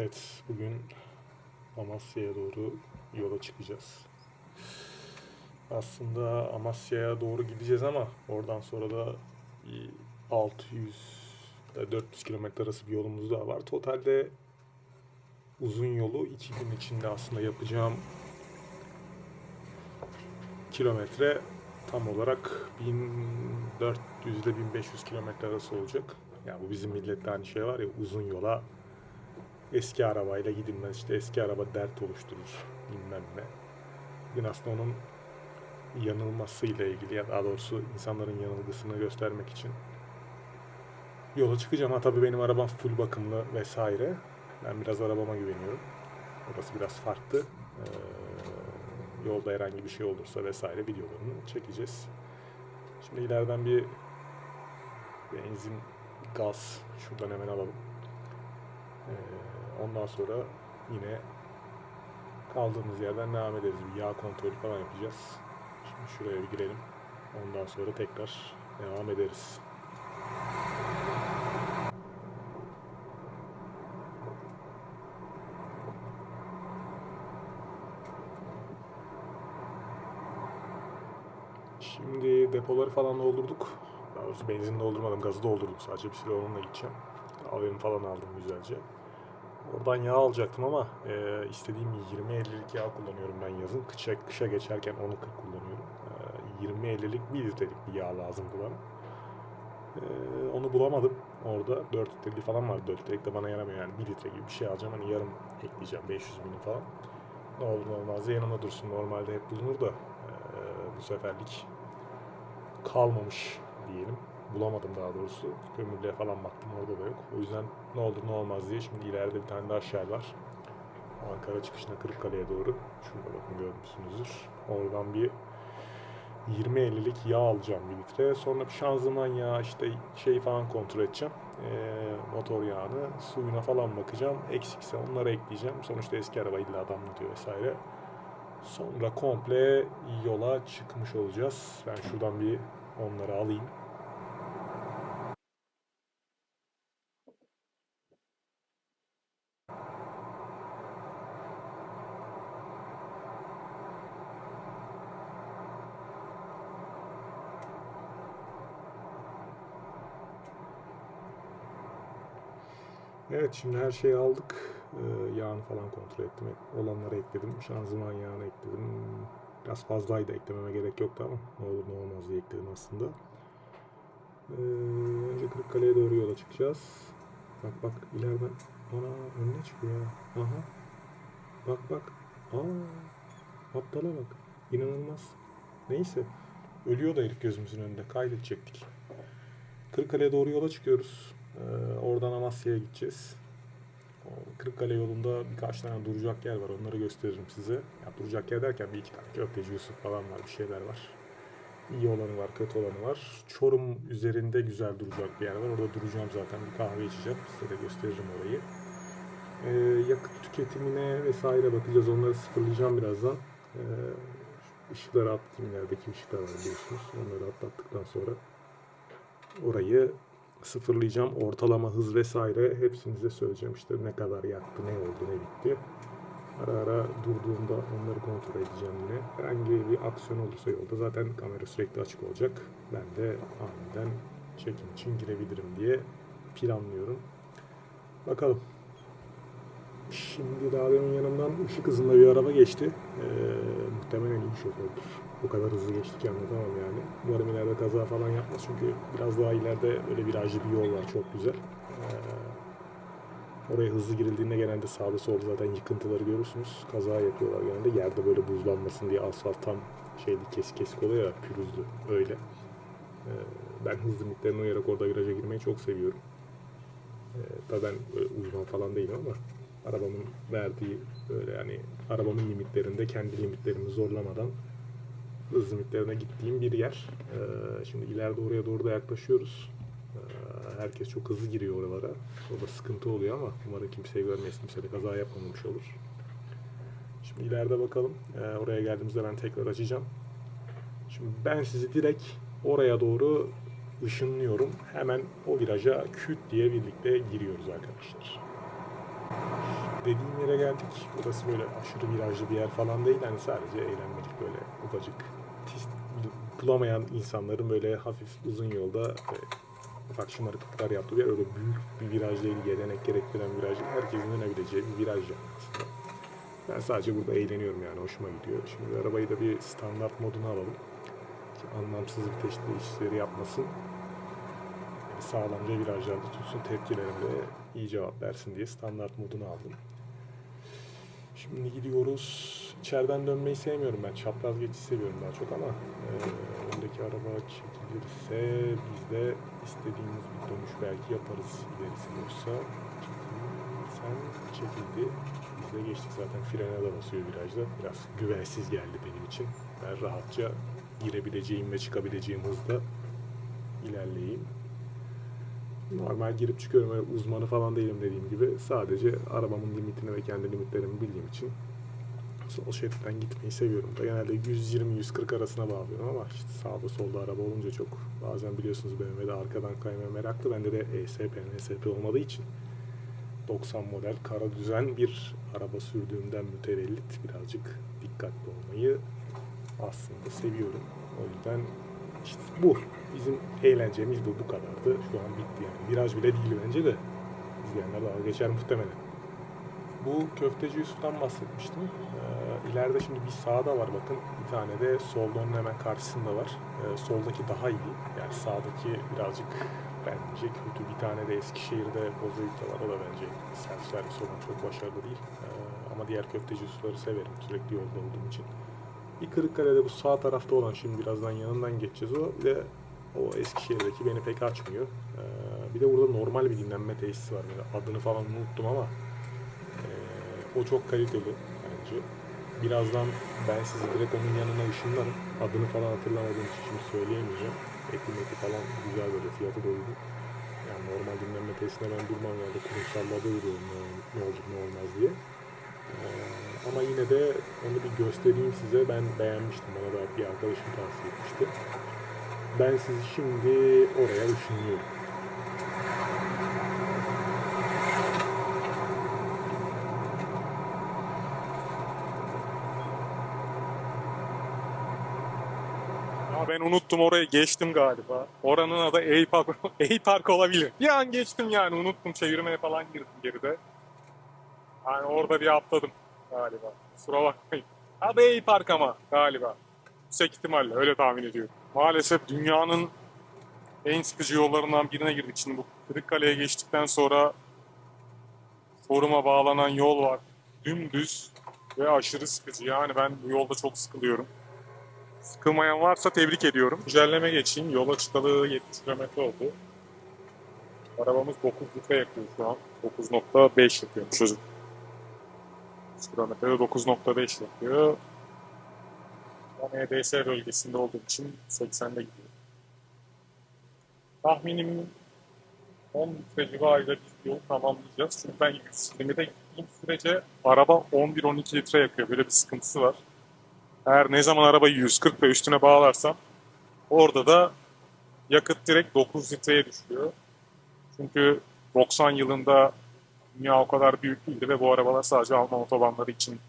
Evet, bugün Amasya'ya doğru yola çıkacağız. Aslında Amasya'ya doğru gideceğiz ama oradan sonra da bir 600 ile 400 kilometre arası bir yolumuz daha var. Totalde uzun yolu 2 gün içinde aslında yapacağım kilometre tam olarak 1400 ile 1500 kilometre arası olacak. Yani bu bizim millette hani şey var ya, uzun yola eski arabayla gidilmez, işte eski araba dert oluşturur bilmem ne. Bugün aslında onun yanılmasıyla ilgili, ya daha doğrusu insanların yanılgısını göstermek için yola çıkacağım. Ha tabii benim arabam full bakımlı vesaire. Ben biraz arabama güveniyorum. Orası biraz farklı. Yolda herhangi bir şey olursa vesaire videolarını çekeceğiz. Şimdi ileriden bir benzin, gaz şuradan hemen alalım. Ondan sonra yine kaldığımız yerden devam ederiz. Bir yağ kontrolü falan yapacağız. Şimdi şuraya bir girelim. Ondan sonra tekrar devam ederiz. Şimdi depoları falan doldurduk. Daha doğrusu benzin doldurmadım, gazı doldurdum. Sadece bir süre onunla gideceğim. Kahvemi falan aldım güzelce. Oradan yağ alacaktım ama istediğim 20-50'lik yağ kullanıyorum ben yazın. Kışa geçerken 10'u 40 kullanıyorum. 20-50'lik 1 litrelik bir yağ lazımdı bana. Onu bulamadım orada. 4 litrelik falan var. 4 litrelik de bana yaramıyor yani. 1 litre gibi bir şey alacağım. Hani yarım ekleyeceğim, 500 ml falan. Ne olur ne olmaz da yanımda dursun. Normalde hep bulunur da bu seferlik kalmamış diyelim. Bulamadım daha doğrusu. Kömürlüğe falan baktım, orada da yok. O yüzden ne olur ne olmaz diye şimdi ileride bir tane daha şer var. Ankara çıkışına Kırıkkale'ye doğru. Şurada bakın görmüşsünüzdür. Oradan bir 20-50'lik yağ alacağım 1 litre. Sonra bir şanzıman yağı, işte şey falan kontrol edeceğim. Motor yağını, suyuna falan bakacağım. Eksikse onları ekleyeceğim. Sonuçta eski araba illa damlatıyor vesaire. Sonra komple yola çıkmış olacağız. Ben şuradan bir onları alayım. Evet, şimdi her şeyi aldık. Yağını falan kontrol ettim. Olanları ekledim. Şanzıman yağını ekledim. Biraz fazlaydı, eklememe gerek yoktu ama ne olur ne olmaz diye ekledim aslında. Önce Kırıkkale'ye doğru yola çıkacağız. Bak bak ileriden. Ana, önüne çıkıyor ya. Aha. Bak bak. Aptala bak. İnanılmaz. Neyse. Ölüyor da herif gözümüzün önünde. Kaydedecektik. Kırıkkale'ye doğru yola çıkıyoruz. Oradan Amasya'ya gideceğiz. Kırıkkale yolunda birkaç tane duracak yer var. Onları gösteririm size. Ya, duracak yer derken bir iki tane Köfteci Yusuf falan var. Bir şeyler var. İyi olanı var, kötü olanı var. Çorum üzerinde güzel duracak bir yer var. Orada duracağım zaten. Bir kahve içeceğim. Size de gösteririm orayı. Yakıt tüketimine vesaire bakacağız. Onları sıfırlayacağım birazdan. Işıkları attım. İlerideki ışıklar var biliyorsunuz. Onları atlattıktan sonra orayı sıfırlayacağım. Ortalama hız vesaire hepsini size söyleyeceğim. İşte ne kadar yaktı, ne oldu, ne bitti. Ara ara durduğumda onları kontrol edeceğim yine. Herhangi bir aksiyon olursa yolda zaten kamera sürekli açık olacak. Ben de aniden çekim için girebilirim diye planlıyorum. Bakalım. Şimdi daha demin yanımdan ışık hızında bir araba geçti. Muhtemelen iyi şofördür. O kadar hızlı geçti ki anlatamam yani. Umarım ileride kaza falan yapmaz çünkü biraz daha ileride öyle virajlı bir yol var, çok güzel. Oraya hızlı girildiğinde genelde sağda solda zaten yıkıntıları görürsünüz. Kaza yapıyorlar genelde. Yerde böyle buzlanmasın diye asfalt tam şeyli, kesik kesik oluyor ya, pürüzlü öyle. Ben hız limitlerine uyarak orada viraja girmeyi çok seviyorum. Tabii ben uzman falan değilim ama arabamın verdiği böyle, yani arabamın limitlerinde kendi limitlerimi zorlamadan hız limitlerine gittiğim bir yer. Şimdi ileride oraya doğru da yaklaşıyoruz. Herkes çok hızlı giriyor oralara. Orada sıkıntı oluyor ama umarım kimseyi görmeyiz, kimse de kaza yapmamış olur. Şimdi ileride bakalım. Oraya geldiğimizde ben tekrar açacağım. Şimdi ben sizi direkt oraya doğru ışınlıyorum. Hemen o viraja küt diye birlikte giriyoruz arkadaşlar. Dediğim yere geldik. Burası böyle aşırı virajlı bir yer falan değil. Yani sadece eğlenmelik böyle ufacık bulamayan insanların böyle hafif uzun yolda ufak şımarıklıklar yaptığı bir yer. Öyle büyük bir viraj değil, yetenek gerektiren viraj değil. Herkesin dönebileceği bir viraj yani aslında. Ben sadece burada eğleniyorum yani hoşuma gidiyor. Şimdi arabayı da bir standart moduna alalım. Ki anlamsız vites değişiklikleri yapmasın. Yani sağlamca virajlarda tutsun, tepkilerinde iyi cevap versin diye standart moduna aldım. Şimdi gidiyoruz. İçeriden dönmeyi sevmiyorum ben. Çapraz geçiş seviyorum daha çok ama öndeki araba çekilirse biz de istediğimiz bir dönüş belki yaparız ilerisi olursa. Sen çekildi. Biz de geçtik zaten, frene de basıyor virajda. Biraz güvensiz geldi benim için. Ben rahatça girebileceğim ve çıkabileceğim hızda ilerleyeyim. Normal girip çıkıyorum, öyle uzmanı falan değilim dediğim gibi. Sadece arabamın limitini ve kendi limitlerimi bildiğim için sol şeritten gitmeyi seviyorum da. Genelde 120-140 arasına bağlıyorum ama işte sağda solda araba olunca çok, bazen biliyorsunuz BMW'de arkadan kaymaya meraklı. Bende de ESP, NSP olmadığı için 90 model kara düzen bir araba sürdüğümden mütevellit birazcık dikkatli olmayı aslında seviyorum. O yüzden işte bu. Bizim eğlencemiz bu kadardı. Şu an bitti yani. Viraj bile değil bence de. İzleyenler dalga geçer muhtemelen. Bu köfteci Yusuf'tan bahsetmiştim. İleride şimdi bir sağda var bakın. Bir tane de solda, onun hemen karşısında var. Soldaki daha iyi. Yani sağdaki birazcık bence kötü. Bir tane de Eskişehir'de Bozüyük'te var. O da bence self servis olan çok başarılı değil. Ama diğer köfteci Yusuf'ları severim. Sürekli yolda olduğum için. Bir Kırıkkale'de bu sağ tarafta olan, şimdi birazdan yanından geçeceğiz o. Bir de o Eskişehir'deki beni pek açmıyor. Bir de burada normal bir dinlenme tesisi var. Yani adını falan unuttum ama o çok kaliteli bence. Birazdan ben sizi direkt onun yanına ışınlarım. Adını falan hatırlamadığım için şimdi söyleyemeyeceğim. Ekimeti falan güzel, böyle fiyatı da uygun. Yani normal dinlenme tesisine ben durmam, yani kurumsallada duruyorum ne olur ne olmaz diye. Ama yine de onu bir göstereyim size. Ben beğenmiştim. Bana da bir arkadaşım tavsiye etmişti. Ben sizi şimdi oraya ışınlıyorum. Ya ben unuttum, oraya geçtim galiba. Oranın adı A-Park, A-Park olabilir. Bir an geçtim yani, unuttum, çevirmeye falan girdim geride. Yani orada bir atladım galiba. Kusura bakmayın. Adı A-Park ama galiba. Yüksek ihtimalle öyle tahmin ediyorum. Maalesef dünyanın en sıkıcı yollarından birine girdik. Şimdi bu Kırıkkale'ye geçtikten sonra Forum'a bağlanan yol var. Dümdüz ve aşırı sıkıcı. Yani ben bu yolda çok sıkılıyorum. Sıkılmayan varsa tebrik ediyorum. Güncelleme geçeyim. Yola çıkalı 70 km oldu. Arabamız 9 litre yakıyor şu an. 9.5 yakıyormuş özür. 100 kilometrede 9.5 yakıyor. Ben EDS bölgesinde olduğum için 80'de gidiyor. Tahminim 10 litre civarıyla biz yolu tamamlayacağız. Çünkü ben 120'de gittiğim sürece araba 11-12 litre yakıyor. Böyle bir sıkıntısı var. Eğer ne zaman arabayı 140 ve üstüne bağlarsam orada da yakıt direkt 9 litreye düşüyor. Çünkü 90 yılında dünya o kadar büyük değildi ve bu arabalar sadece Alman otobanları için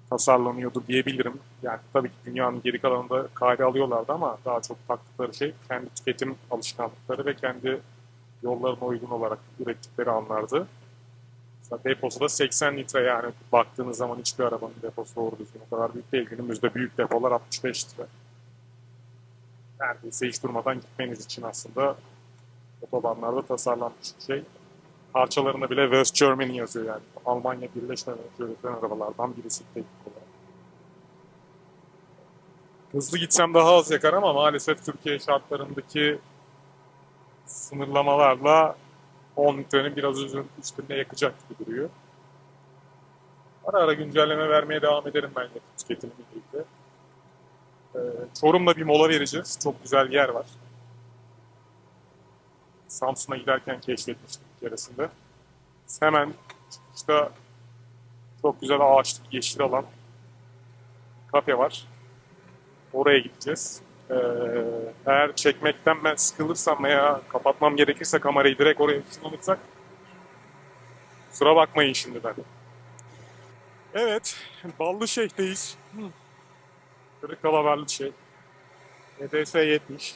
tasarlanıyordu diyebilirim. Yani tabii ki dünyanın geri kalanında kayda alıyorlardı ama daha çok taktıkları şey kendi tüketim alışkanlıkları ve kendi yollarına uygun olarak ürettikleri anlardı. Mesela deposu da 80 litre, yani baktığınız zaman hiçbir arabanın deposu doğru düzgün o kadar büyük değil. Günümüzde büyük depolar 65 litre. Neredeyse hiç durmadan gitmeniz için aslında otobanlarda tasarlanmış bir şey. Parçalarında bile West Germany yazıyor yani. Almanya Birleşme Devletleri'nin arabalardan birisi teknik olarak. Hızlı gitsem daha az yakar ama maalesef Türkiye şartlarındaki sınırlamalarla 10 litrenin biraz üstünde yakacak gibi duruyor. Ara ara güncelleme vermeye devam ederim ben yakıt tüketimimle ilgili. Çorum'da bir mola vereceğiz. Çok güzel bir yer var. Samsun'a giderken keşfetmiştim bir keresinde. Hemen çıkışta çok güzel ağaçlık, yeşil alan kafe var. Oraya gideceğiz. Eğer çekmekten ben sıkılırsam veya kapatmam gerekirse kamerayı direkt oraya ışınlanırsak Kusura bakmayın şimdiden. Evet, Ballışehir'deyiz. Kırıkkale şey. EDS 70.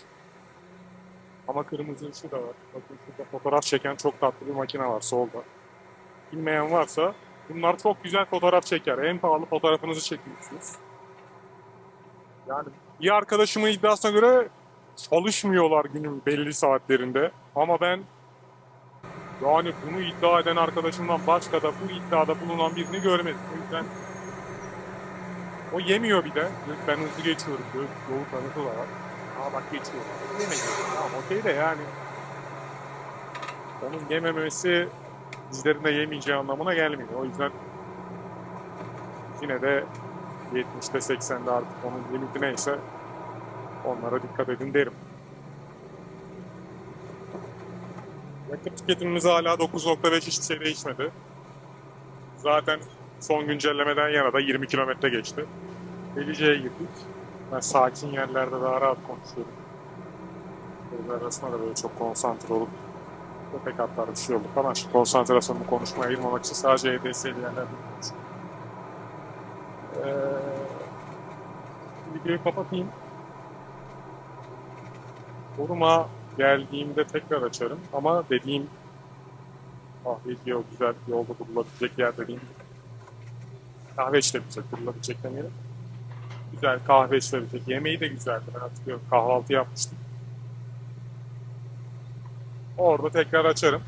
Ama kırmızı ışığı da var. Bakın şurada fotoğraf çeken çok tatlı bir makine var solda. Bilmeyen varsa bunlar çok güzel fotoğraf çeker. En pahalı fotoğrafınızı çekiyorsunuz. Yani bir arkadaşımın iddiasına göre çalışmıyorlar günün belli saatlerinde. Ama ben yani bunu iddia eden arkadaşımdan başka da bu iddiada bulunan birini görmedim. O yüzden o yemiyor bir de. Ben hızlı geçiyorum. Böyle yolu tanıtı da var. Aa bak geçiyor. Yemeyiyor. Tamam okey de yani. Onun yememesi bizlerin de yemeyeceği anlamına gelmiyor. O yüzden yine de 70'te 80'de artık onun limiti neyse onlara dikkat edin derim. Yakıt tüketimimiz hala 9.5 hiçbir şey değişmedi. Zaten son güncellemeden yana da 20 kilometre geçti. Delice'ye girdik. Ben sakin yerlerde daha rahat konuşuyorum. Böyle arasında da böyle çok konsantre olup köpek atlar bir şey oldu falan. Şu konsantrasyonumu konuşmaya ayırmamak için sadece EDS'li yerlerde konuşuyorum. Videoyu kapatayım. Foruma geldiğimde tekrar açarım. Ama dediğim video güzel yolda bulabilecek yer dediğim kahve içebilecek, bulabilecek demeyelim. Güzel kahve içebilecek. Yemeği de güzeldi. Ben hatırlıyorum. Kahvaltı yapmıştım. Orada tekrar açarım.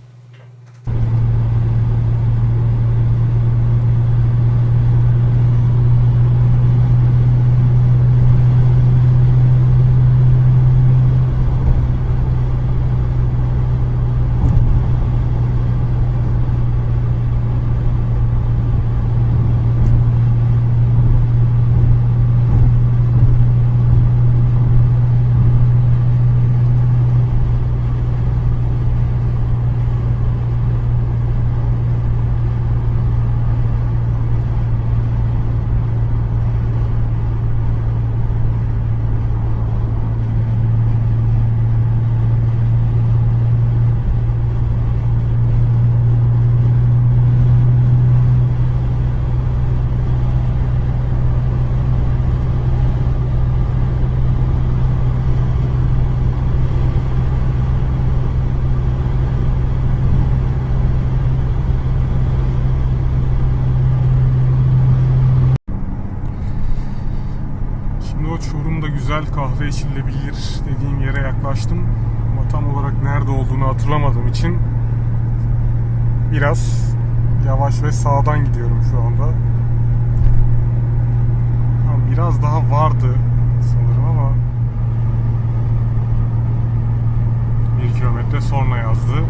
Çorum'da güzel kahve içilebilir dediğim yere yaklaştım. Ama tam olarak nerede olduğunu hatırlamadığım için biraz yavaş ve sağdan gidiyorum şu anda. Biraz daha vardı sanırım ama 1 kilometre sonra yazdı.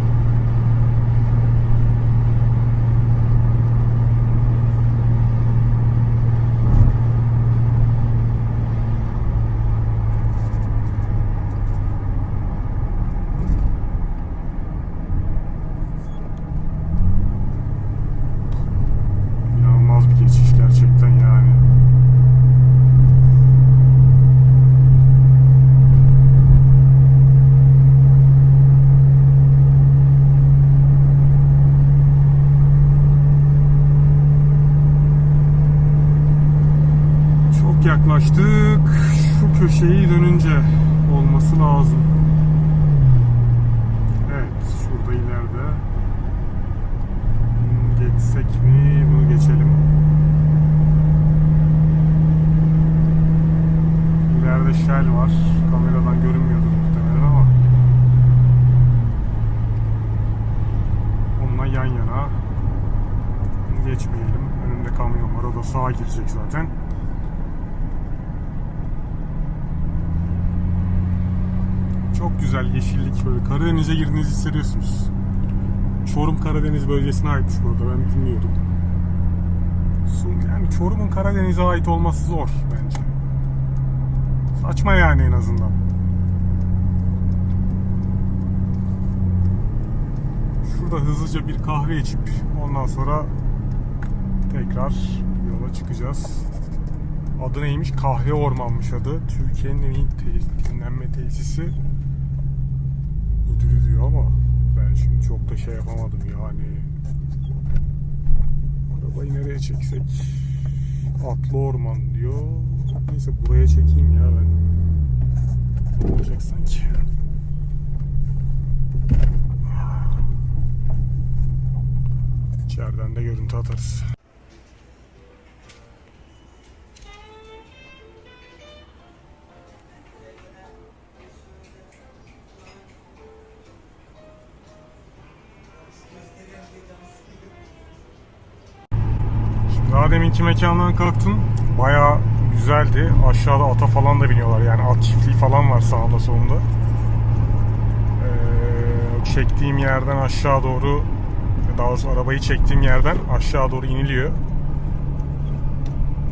Gerçekten yani. Çok yaklaştık. Şu köşeyi dönünce olması lazım. Evet, şurada ileride. Geçsek mi? Bunu geçelim. İleride Shell var. Kameradan görünmüyordur muhtemelen ama onunla yan yana. Geçmeyelim. Önünde kamyon var. O da sağa girecek zaten. Çok güzel yeşillik böyle. Karadeniz'e girdiğinizi hissediyorsunuz. Çorum Karadeniz bölgesine aitmiş burada. Ben bilmiyordum. Yani Çorum'un Karadeniz'e ait olması zor bence. Saçma yani en azından. Şurada hızlıca bir kahve içip ondan sonra tekrar yola çıkacağız. Adı neymiş? Kahve Ormanmış adı. Türkiye'nin en iyi dinlenme tesisi müdürü diyor ama ben şimdi çok da şey yapamadım yani. Arabayı nereye çeksek? Atlı orman diyor. Neyse buraya çekeyim ya ben. Ne olacak sanki? İçeriden de görüntü atarız. Daha deminki mekandan kalktım. Bayağı güzeldi. Aşağıda ata falan da biniyorlar. Yani at çiftliği falan var sağında solunda. Çektiğim yerden aşağı doğru, daha doğrusu arabayı çektiğim yerden aşağı doğru iniliyor.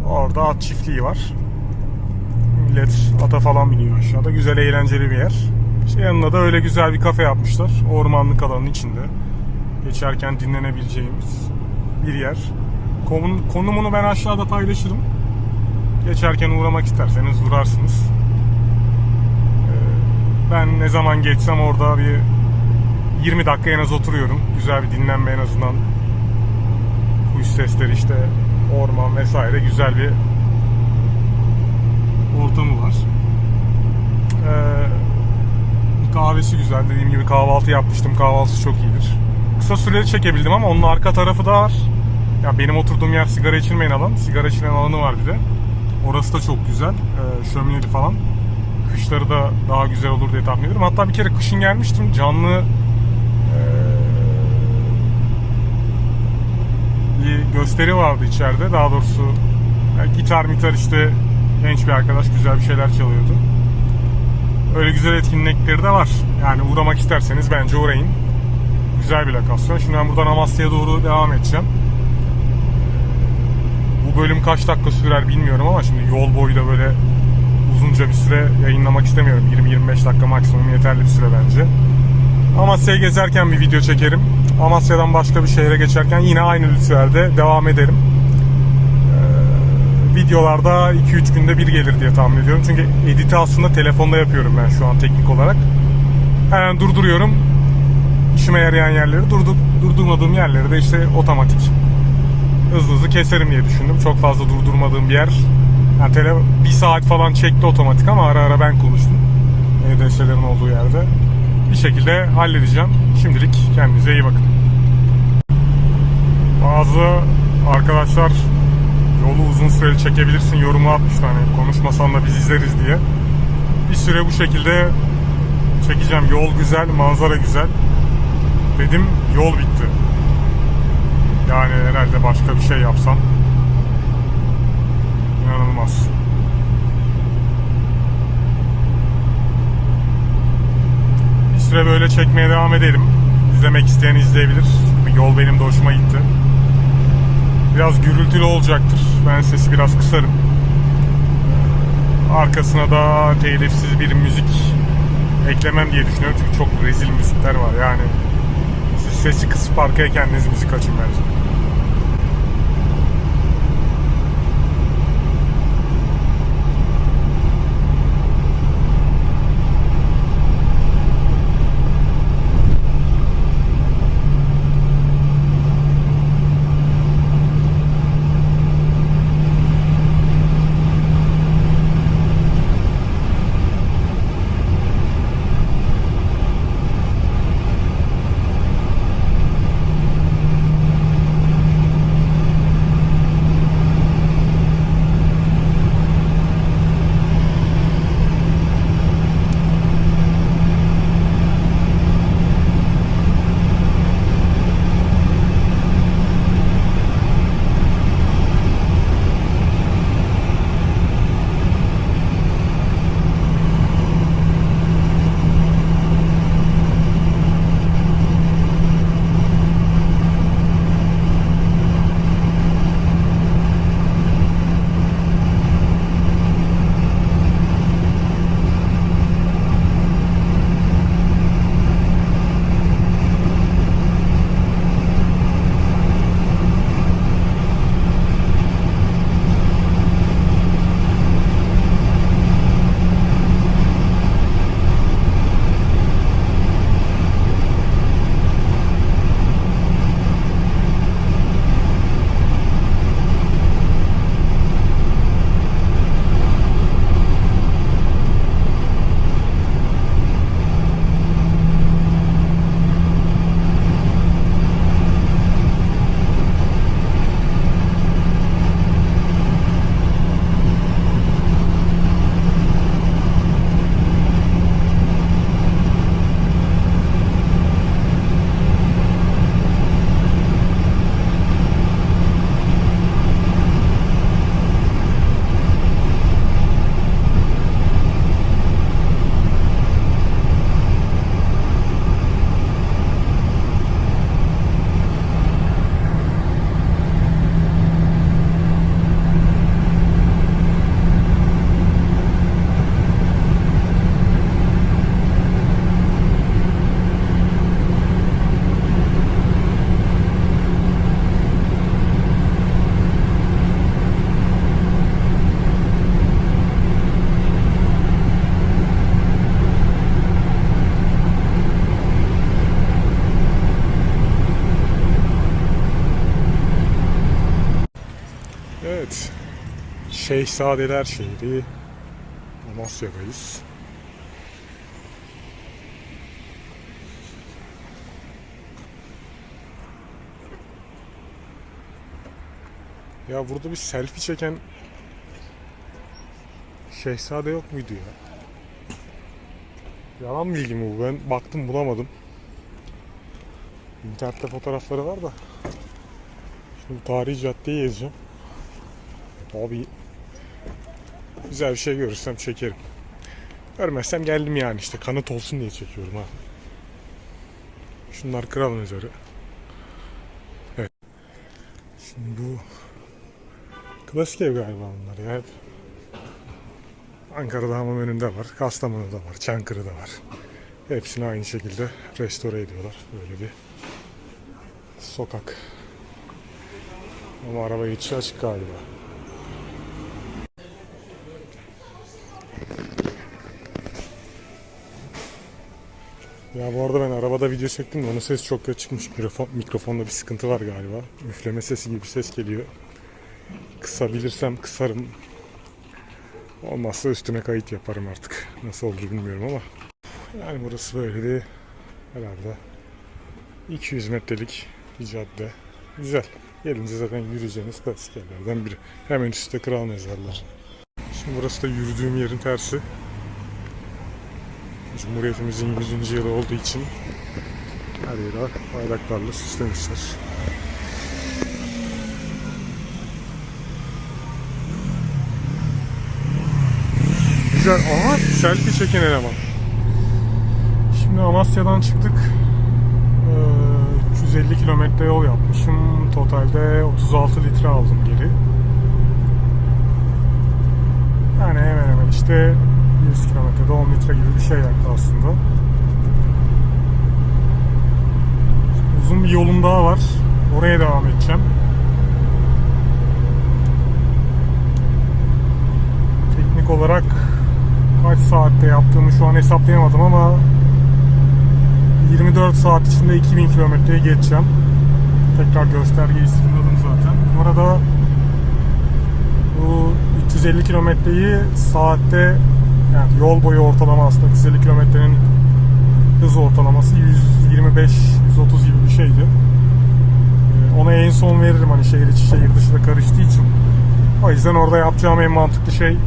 Orada at çiftliği var. Millet ata falan biniyor aşağıda. Güzel, eğlenceli bir yer. İşte yanına da öyle güzel bir kafe yapmışlar. Ormanlık alanın içinde. Geçerken dinlenebileceğimiz bir yer. Konumunu ben aşağıda paylaşırım. Geçerken uğramak isterseniz uğrarsınız. Ben ne zaman geçsem orada bir 20 dakika en az oturuyorum. Güzel bir dinlenme en azından. Kuş sesleri, işte orman vesaire, güzel bir ortamı var. Kahvesi güzel. Dediğim gibi kahvaltı yapmıştım. Kahvaltısı çok iyidir. Kısa süreli çekebildim ama onun arka tarafı da var. Ya benim oturduğum yer sigara içilmeyen alan. Sigara içilen alanı var bir de. Orası da çok güzel. Şömineli falan. Kışları da daha güzel olur diye tahmin ediyorum. Hatta bir kere kışın gelmiştim. Canlı bir gösteri vardı içeride. Daha doğrusu gitar işte, genç bir arkadaş güzel bir şeyler çalıyordu. Öyle güzel etkinlikleri de var. Yani uğramak isterseniz bence uğrayın. Güzel bir lokasyon. Şimdi ben buradan Amasya'ya doğru devam edeceğim. Bu bölüm kaç dakika sürer bilmiyorum ama şimdi yol boyu da böyle uzunca bir süre yayınlamak istemiyorum. 20-25 dakika maksimum yeterli bir süre bence. Amasya'yı gezerken bir video çekerim. Amasya'dan başka bir şehre geçerken yine aynı ritüelde devam ederim. Videolarda 2-3 günde bir gelir diye tahmin ediyorum. Çünkü editi aslında telefonda yapıyorum ben şu an teknik olarak. Hemen durduruyorum. İşime yarayan yerleri, durdurmadığım yerleri de işte otomatik hızlı keserim diye düşündüm. Çok fazla durdurmadığım bir yer. Yani bir saat falan çekti otomatik ama ara ara ben konuştum. EDS'lerin olduğu yerde. Bir şekilde halledeceğim. Şimdilik kendinize iyi bakın. Bazı arkadaşlar yolu uzun süreli çekebilirsin yorumu atmıştı, hani konuşmasan da biz izleriz diye. Bir süre bu şekilde çekeceğim. Yol güzel, manzara güzel. Dedim, yol bitti. Yani herhalde başka bir şey yapsam inanılmaz. Bir süre böyle çekmeye devam edelim. İzlemek isteyen izleyebilir. Yol benim de hoşuma gitti. Biraz gürültülü olacaktır. Ben sesi biraz kısarım. Arkasına da telifsiz bir müzik eklemem diye düşünüyorum. Çünkü çok rezil müzikler var yani. Siz sesi kısıp arkaya kendiniz müzik açın bence. Evet. Şehzadeler şehri Amasya'dayız. Ya burada bir selfie çeken şehzade yok muydu ya? Yalan bilgi mi bu? Ben baktım bulamadım. İnternette fotoğrafları var da. Şimdi tarihi caddeyi gezeceğim. Abi güzel bir şey görürsem çekerim. Görmezsem geldim yani işte kanıt olsun diye çekiyorum ha. Şunlar kral mezarı. Evet. Şimdi bu klasik ev galiba bunlar ya. Hep Ankara'da Hamamönü'nde var, Kastamonu'da var, Çankırı'da var. Hepsini aynı şekilde restore ediyorlar. Böyle bir sokak. Ama araba geçişi açık galiba. Ya bu arada ben arabada video çektim de onun sesi çok kötü çıkmış. Mikrofonda bir sıkıntı var galiba. Üfleme sesi gibi bir ses geliyor. Kısabilirsem kısarım. Olmazsa üstüne kayıt yaparım artık. Nasıl olur bilmiyorum ama. Yani burası böyle bir herhalde 200 metrelik bir cadde. Güzel. Gelince zaten yürüyeceğiniz klasik yerlerden biri. Hemen üstte kral mezarlar. Şimdi burası da yürüdüğüm yerin tersi. Cumhuriyetimizin 100. yılı olduğu için her yere bayraklarla süslemişler. Güzel. Aha, selfie çeken eleman. Şimdi Amasya'dan çıktık. 350 kilometre yol yapmışım. Totalde 36 litre aldım geri. Yani hemen hemen işte 100 kilometrede 10 litre gibi bir şey yaktı aslında. Uzun bir yolum daha var. Oraya devam edeceğim. Teknik olarak kaç saatte yaptığımı şu an hesaplayamadım ama 24 saat içinde 2000 kilometreyi geçeceğim. Tekrar göstergeyi sıfırladım zaten. Bu arada bu 350 kilometreyi saatte, yani yol boyu ortalama aslında 350 kilometrenin hız ortalaması 125-130 gibi bir şeydi. Ona en son veririm hani şehir içi şehir dışı da karıştığı için. O yüzden orada yapacağım en mantıklı şey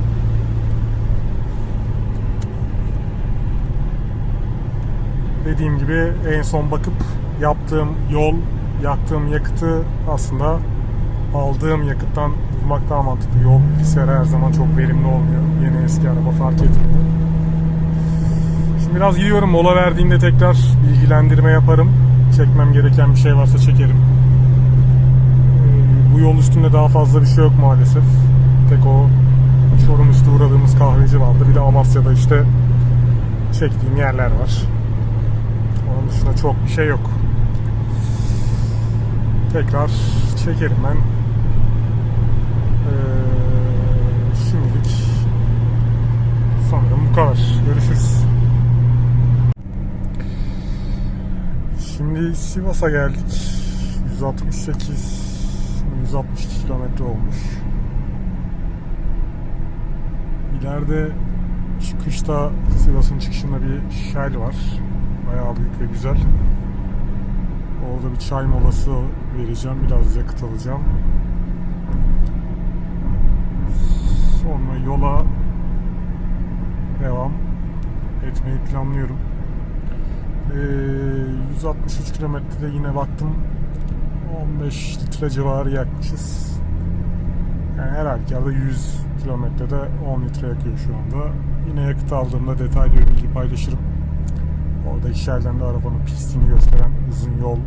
dediğim gibi en son bakıp yaptığım yol, yaktığım yakıtı aslında aldığım yakıttan bulmak daha mantıklı. Yol bilgisayarı her zaman çok verimli olmuyor. Yeni eski araba fark etmiyor. Şimdi biraz gidiyorum. Mola verdiğimde tekrar bilgilendirme yaparım. Çekmem gereken bir şey varsa çekerim. Bu yol üstünde daha fazla bir şey yok maalesef. Tek o Çorum üstü uğradığımız kahveci vardı. Bir de Amasya'da işte çektiğim yerler var. Onun dışında çok bir şey yok. Tekrar çekerim ben. Şimdilik sanırım bu kadar. Görüşürüz. Şimdi Sivas'a geldik. 162 kilometre olmuş. İleride çıkışta Sivas'ın çıkışında bir Shell var. Bayağı büyük ve güzel. Orada bir çay molası vereceğim. Biraz yakıt alacağım. Sonra yola devam etmeyi planlıyorum. 163 kilometrede yine baktım 15 litre civarı yakmışız. Yani her halükarda 100 kilometrede 10 litre yakıyor şu anda. Yine yakıt aldığımda detaylı bir bilgi paylaşırım. Oradaki Shell'den de arabanın pisliğini gösteren uzun yol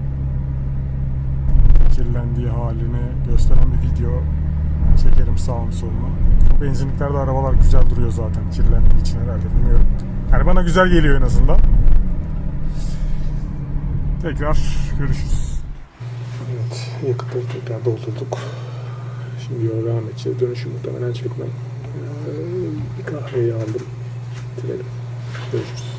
kirlendiği halini gösteren bir video çekerim sağını soluna. O benzinliklerde arabalar güzel duruyor zaten kirlendiği için herhalde, bilmiyorum. Yani bana güzel geliyor en azından. Tekrar görüşürüz. Evet, yakıtları tekrar doldurduk. Şimdi yola devam edeceğiz. Dönüşü muhtemelen çekmem. Bir kahveyi aldım. Bitirelim. Görüşürüz.